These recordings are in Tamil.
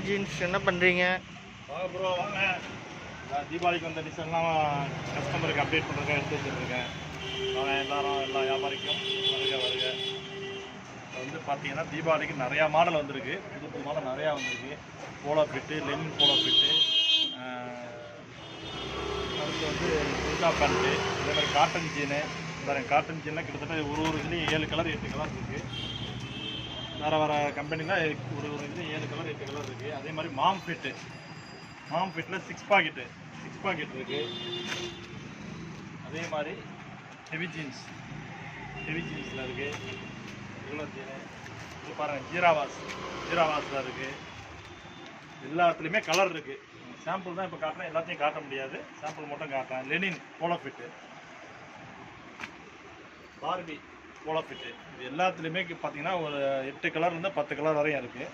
ஜீன்ஸ் என்ன பண்ணுறீங்க? வாங்க ப்ரோ வாங்க. தீபாவளிக்கு வந்த டிசைன்லாம் கஸ்டமருக்கு அப்டேட் பண்ணுறதுக்காக எடுத்து வச்சுருக்கேன். வாங்க எல்லா வியாபாரிக்கும் வருக வருக. இப்போ வந்து பார்த்தீங்கன்னா தீபாவளிக்கு நிறையா மாடல் வந்திருக்கு. புது புது மாடல் நிறையா வந்திருக்கு. Polo fit, linen polo fit, அடுத்து வந்து குர்தா பேண்ட்டு, அதே மாதிரி காட்டன் ஜீனு. காட்டன் ஜீன்லாம் கிட்டத்தட்ட ஒரு இதுலேயும் 7 கலர் 8 கலர் இருக்குது. வேறு கம்பெனியில் ஒரு இதுலேயும் 7 கலர் 8 கலர் இருக்குது. அதே மாதிரி மாம் ஃபிட்டில் 6 பாக்கெட் இருக்குது. அதே மாதிரி ஹெவி ஜீன்ஸில் இருக்குது. ரெகுலர் ஜீனு இது பாருங்கள், ஜீராவாஸில் இருக்குது. எல்லாத்துலேயுமே கலர் இருக்குது. சாம்பிள் தான் இப்போ காட்டுறேன், எல்லாத்தையும் காட்ட முடியாது. சாம்பிள் மட்டும் காட்டுறேன். Linen polo fit, Barbie polo fit, இது எல்லாத்துலேயுமே பார்த்தீங்கன்னா ஒரு 8 கலர்லேருந்து 10 கலர் வரையும் இருக்குது.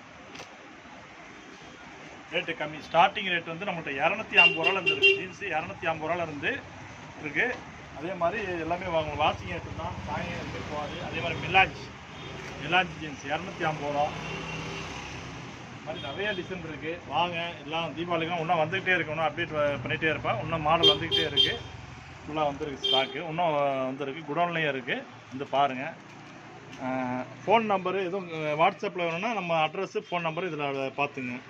ரேட்டு கம்மி. ஸ்டார்டிங் ரேட் வந்து நம்மள்கிட்ட 250 ரூபாலேருந்து இருக்குது. ஜீன்ஸு 250 ரூபாலேருந்து இருக்குது. அதே மாதிரி எல்லாமே வாஷிங் ரேட்டு தான், சாயம் இருக்குது போகாது. அதே மாதிரி மிலாஞ்ச் ஜீன்ஸ் 250 ரூபா. மாதிரி நிறைய டிசைன் இருக்குது. வாங்க, எல்லாம் தீபாவளிக்கும் இன்னும் வந்துக்கிட்டே இருக்கு. இன்னும் அப்டேட் பண்ணிகிட்டே இருப்பேன். இன்னும் மாடல் வந்துக்கிட்டே இருக்குது. ஃபுல்லாக வந்துருக்கு ஸ்டாக்கு. இன்னும் வந்துருக்கு, குடோன்லேயும் இருக்குது. வந்து பாருங்கள். ஃபோன் நம்பரு எதுவும் வாட்ஸ்அப்பில் வேணும்னா நம்ம அட்ரஸ்ஸு ஃபோன் நம்பரு இதில் பார்த்துங்க.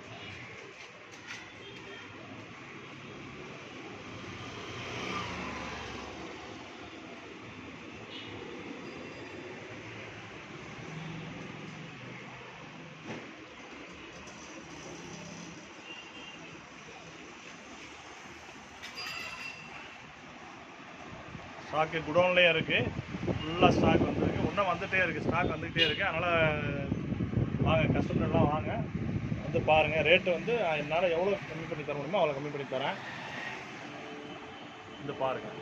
ஸ்டாக்கு குடோன்லேயே இருக்குது. ஃபுல்லாக ஸ்டாக் வந்துருக்கு. இன்னும் வந்துகிட்டே இருக்குது. ஸ்டாக் வந்துக்கிட்டே இருக்குது. அதனால் வாங்க, கஸ்டமர்லாம் வாங்க, வந்து பாருங்கள். ரேட்டு வந்து என்னால் எவ்வளோ கம்மி பண்ணி தர முடியுமோ அவ்வளோ கம்மி பண்ணி தரேன். வந்து பாருங்கள்.